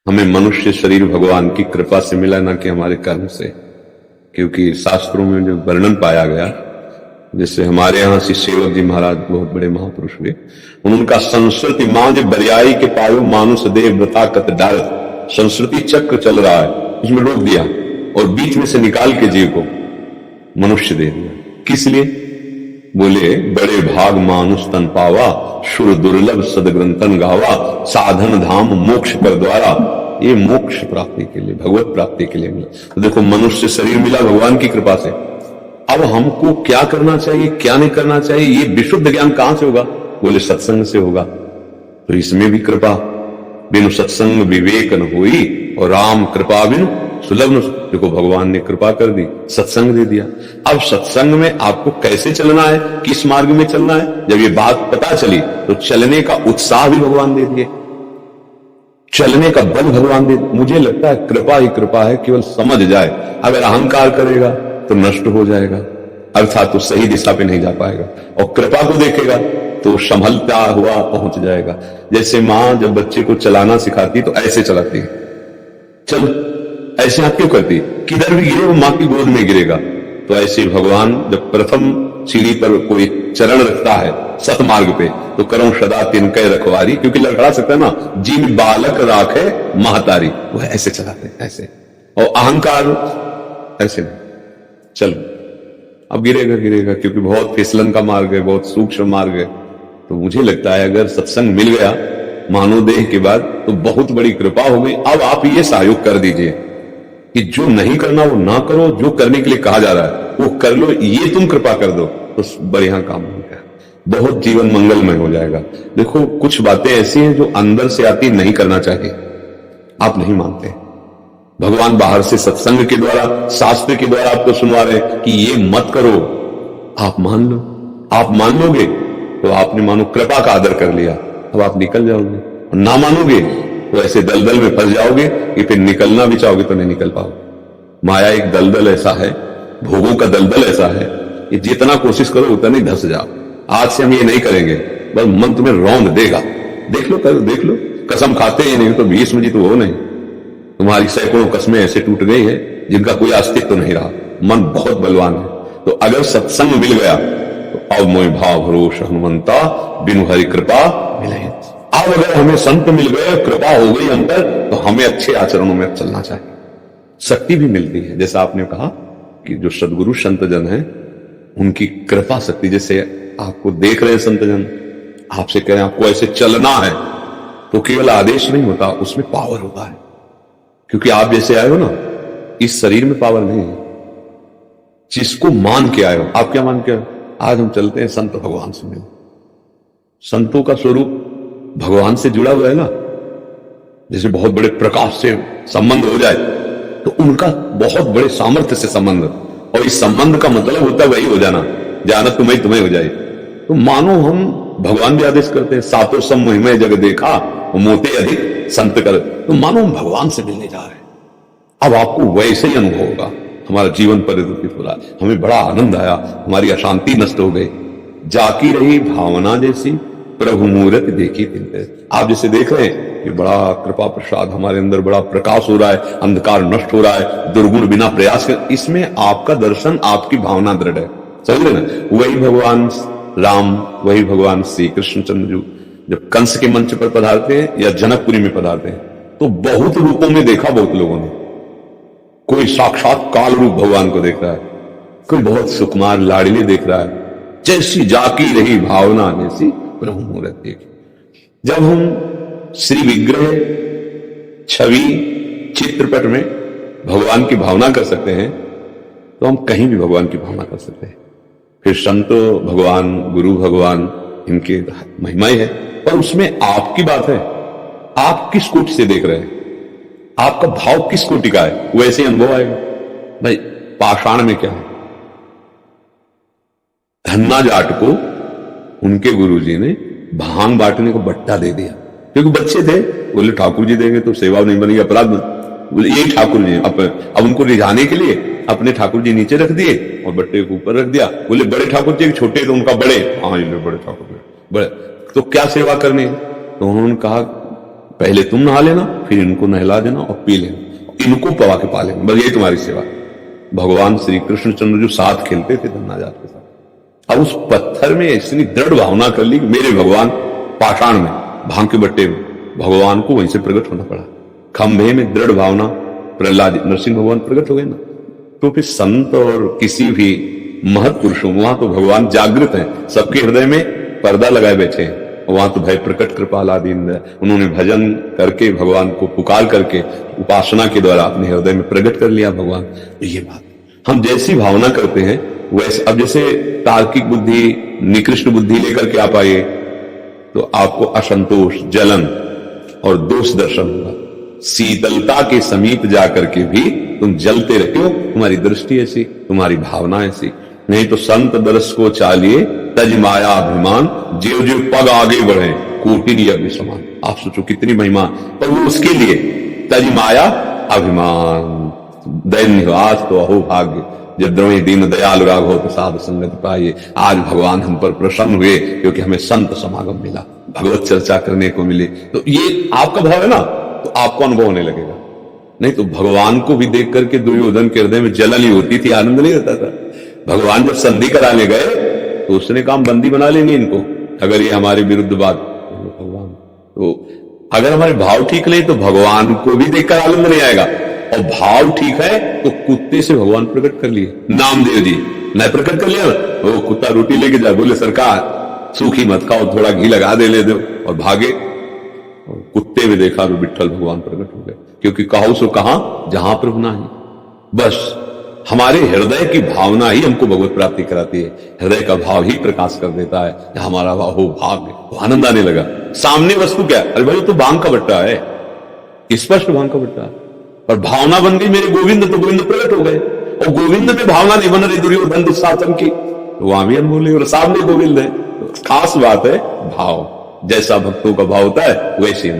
हमें मनुष्य शरीर भगवान की कृपा से मिला, ना कि हमारे कर्म से। क्योंकि शास्त्रों में जो वर्णन पाया गया, जैसे हमारे यहाँ श्री सेवक जी महाराज बहुत बड़े महापुरुष हुए, उनका संस्कृति मां जो बरियाई के पायो मानुष देव व्रता कत डाल, संस्कृति चक्र चल रहा है, उसमें रोक दिया और बीच में से निकाल के जीव को मनुष्य दे दिया। किस लिए? बोले बड़े भाग मानुष तन पावा, शुर दुर्लभ सदग्रंथन गावा, साधन धाम मोक्ष कर द्वारा। ये मोक्ष प्राप्ति के लिए, भगवत प्राप्ति के लिए मिला। तो देखो, मनुष्य शरीर मिला भगवान की कृपा से। अब हमको क्या करना चाहिए, क्या नहीं करना चाहिए, ये विशुद्ध ज्ञान कहां से होगा? बोले सत्संग से होगा। तो इसमें भी कृपा, बिनु सत्संग विवेक न हुई और राम कृपा बिनु सुलभ न। देखो, भगवान ने कृपा कर दी, सत्संग दे दिया। अब सत्संग में आपको कैसे चलना है, किस मार्ग में चलना है, जब ये बात पता चली तो चलने का उत्साह भी भगवान दे दिए, चलने का बल भगवान दे। मुझे लगता है कृपा ही कृपा है, केवल समझ जाए। अगर अहंकार करेगा तो नष्ट हो जाएगा, अर्थात तो सही दिशा पे नहीं जा पाएगा। और कृपा को देखेगा तो संभलता हुआ पहुंच जाएगा। जैसे मां जब बच्चे को चलाना सिखाती तो ऐसे चलाती है, चलो ऐसे आप क्यों करती, किधर भी गिरे वो मां की गोद में गिरेगा। तो ऐसे भगवान जब प्रथम सीढ़ी पर कोई चरण रखता है सतमार्ग पे, तो करो सदा तिनके रखवारी, क्योंकि लड़खड़ा सकता है ना, जिन बालक राखे महतारी, वो ऐसे चलाते ऐसे। और अहंकार ऐसे नहीं, चलो अब गिरेगा गिरेगा, क्योंकि बहुत फिसलन का मार्ग है, बहुत सूक्ष्म मार्ग है। तो मुझे लगता है अगर सत्संग मिल गया मानवदेह के बाद तो बहुत बड़ी कृपा हो गई। अब आप ये सहयोग कर दीजिए कि जो नहीं करना वो ना करो, जो करने के लिए कहा जा रहा है वो कर लो, ये तुम कृपा कर दो, तो बढ़िया काम हो गया, बहुत जीवन मंगलमय हो जाएगा। देखो, कुछ बातें ऐसी हैं जो अंदर से आती नहीं करना चाहिए, आप नहीं मानते। भगवान बाहर से सत्संग के द्वारा, शास्त्र के द्वारा आपको सुनवा रहे कि ये मत करो, आप मान लो। आप मान लोगे तो आपने मानो कृपा का आदर कर लिया, अब आप निकल जाओगे। और ना मानोगे तो ऐसे दलदल में फंस जाओगे कि फिर निकलना भी चाहोगे तो नहीं निकल पाओगे। माया एक दलदल ऐसा है, भोगों का दलदल ऐसा है कि जितना कोशिश करो उतना ही धंस जाओ। आज से हम ये नहीं करेंगे, बस मन तुम्हें रौंद देगा। देख लो, कर देख लो, कसम खाते ही नहीं तो 20 में जी तो हो नहीं। तुम्हारी सैकड़ों कस्में ऐसे टूट गई है जिनका कोई अस्तित्व तो नहीं रहा। मन बहुत बलवान है। तो अगर सत्संग मिल गया तो अब मोह भाव भरोस हनुमंता, बिनु हरि कृपा मिले। अब अगर हमें संत मिल गए, कृपा हो गई अंदर, तो हमें अच्छे आचरणों में चलना चाहिए, शक्ति भी मिलती है। जैसा आपने कहा कि जो सदगुरु संत जन है उनकी कृपा शक्ति, जैसे आपको देख रहे हैं संत जन, आपसे कह रहे हैं आपको ऐसे चलना है, तो केवल आदेश नहीं होता, उसमें पावर होता है। क्योंकि आप जैसे आए हो ना, इस शरीर में पावर नहीं है, जिसको मान के आए हो। आप क्या मान के आए हो? आज हम चलते हैं संत भगवान से मिले। संतों का स्वरूप भगवान से जुड़ा हुआ है ना। जैसे बहुत बड़े प्रकाश से संबंध हो जाए तो उनका बहुत बड़े सामर्थ्य से संबंध, और इस संबंध का मतलब होता है वही हो जाना, जानत तुम्हें तुम्हें हो जाए। तो मानो हम, भगवान भी आदेश करते हैं, सातों सम महिमा जग देखा मोते अधिक संत कर। तो मानो हम भगवान से मिलने जा रहे हैं। अब आपको वैसे ही अनुभव होगा, हमारा जीवन परिवर्तित हो रहा है, हमें बड़ा आनंद आया, हमारी अशांति नष्ट हो गई। जाकी रही भावना जैसी प्रभु मूर्त देखी तिनके। आप जैसे देख रहे हैं कि बड़ा कृपा प्रसाद, हमारे अंदर बड़ा प्रकाश हो रहा है, अंधकार नष्ट हो रहा है, दुर्गुण बिना प्रयास कर, इसमें आपका दर्शन, आपकी भावना दृढ़ है। समझ रहे ना? वही भगवान राम, वही भगवान श्री कृष्णचंद्र जब कंस के मंच पर पधारते हैं या जनकपुरी में पधारते हैं तो बहुत रूपों में देखा बहुत लोगों ने। कोई साक्षात काल रूप भगवान को देख रहा है, कोई बहुत सुकुमार लाडली देख रहा है, जैसी जाकी रही भावना जैसी प्रभु मूर्त देखी। जब हम श्री विग्रह, छवि, चित्रपट में भगवान की भावना कर सकते हैं तो हम कहीं भी भगवान की भावना कर सकते हैं। फिर संतो भगवान, गुरु भगवान, इनके महिमाएं है, पर उसमें आपकी बात है, आप किस कोटि से देख रहे हैं, आपका भाव किस कोटि का है, वैसे अनुभव आएगा। भाई पाषाण में क्या है, धन्ना जाट को उनके गुरुजी ने भांग बांटने को बट्टा दे दिया, क्योंकि बच्चे थे। बोले ठाकुर जी देंगे तो सेवा नहीं बनेगी, अपराध। बोले यही ठाकुर जी। अब उनको रिझाने के लिए अपने ठाकुर जी नीचे रख दिए और बट्टे को ऊपर रख दिया। बोले बड़े ठाकुर जी छोटे तो उनका बड़े, हाँ ये बड़े ठाकुर जी बड़े, तो क्या सेवा करनी है? तो उन्होंने कहा पहले तुम नहा लेना, फिर इनको नहला देना और पी लेना, इनको पवा के पा लेना, बस यही तुम्हारी सेवा। भगवान श्री कृष्णचंद्र जो साथ खेलते थे धन्नाजात के साथ, अब उस पत्थर में इतनी दृढ़ भावना कर ली कि मेरे भगवान पाषाण में, भांग के बट्टे में, भगवान को वहीं से प्रकट होना पड़ा। खंभे में दृढ़ भावना, प्रहलाद नरसिंह भगवान प्रकट हो गए ना। तो फिर संत और किसी भी महत् पुरुषों, वहां तो भगवान जागृत हैं, सबके हृदय में पर्दा लगाए बैठे हैं, वहां तो भय प्रकट कृपाल आदि, उन्होंने भजन करके भगवान को पुकार करके उपासना के द्वारा अपने हृदय में प्रकट कर लिया भगवान। ये बात हम जैसी भावना करते हैं वैसे, अब जैसे तार्किक बुद्धि, निकृष्ट बुद्धि लेकर के आप आइए तो आपको असंतोष, जलन और दोष दर्शन होगा। शीतलता के समीप जाकर के भी तुम जलते रहते हो, तुम्हारी दृष्टि ऐसी, तुम्हारी भावना ऐसी। नहीं तो संत दरस को चालिए तज माया अभिमान, जीव जीव पग आगे बढ़े कोटि यज्ञ समान। आप सोचो कितनी महिमा, पर वो उसके लिए तज माया अभिमान। दैन्य आज तो अहो भाग्य, जब द्रवी दीन दयाल राग हो तो साध संगत पाइए। आज भगवान हम पर प्रसन्न हुए क्योंकि हमें संत समागम मिला, भगवत चर्चा करने को मिले। तो ये आपका भाव है ना, तो आपको अनुभव होने लगेगा। नहीं तो भगवान को भी देख करके दुर्योधन के हृदय में जलन ही होती थी, आनंद नहीं होता था। भगवान जब संधि कराने गए तो उसने काम बंदी बना लेंगे इनको, अगर ये हमारे विरुद्ध बात। भगवान तो अगर हमारे भाव ठीक नहीं तो भगवान को भी देखकर आनंद नहीं आएगा, और भाव ठीक है तो कुत्ते से भगवान प्रकट कर लिए। नामदेव जी न प्रकट कर लिया, वो कुत्ता रोटी लेके जाए, बोले सरकार सूखी मत खाओ, थोड़ा घी लगा दे ले दो, और भागे। और कुत्ते में देखा तो विट्ठल भगवान प्रकट हो गए, क्योंकि कहो सो कहां जहां प्रभु नाही। बस हमारे हृदय की भावना ही हमको भगवत प्राप्ति कराती है। हृदय का भाव ही प्रकाश कर देता है। हमारा भाव हो भाग्य, तो आनंद आने लगा। सामने वस्तु क्या, अरे भाई तो भांग का बट्टा है, स्पष्ट भांग का बट्टा है, पर भावना बन गई मेरे गोविंद, तो गोविंद प्रकट हो गए। और गोविंद में भावना नहीं बन रही दुर्योधन दुशासन की, तो वहां भी हम बोले और सामने गोविंद है। तो खास बात है भाव, जैसा भक्तों का भाव होता है वैसे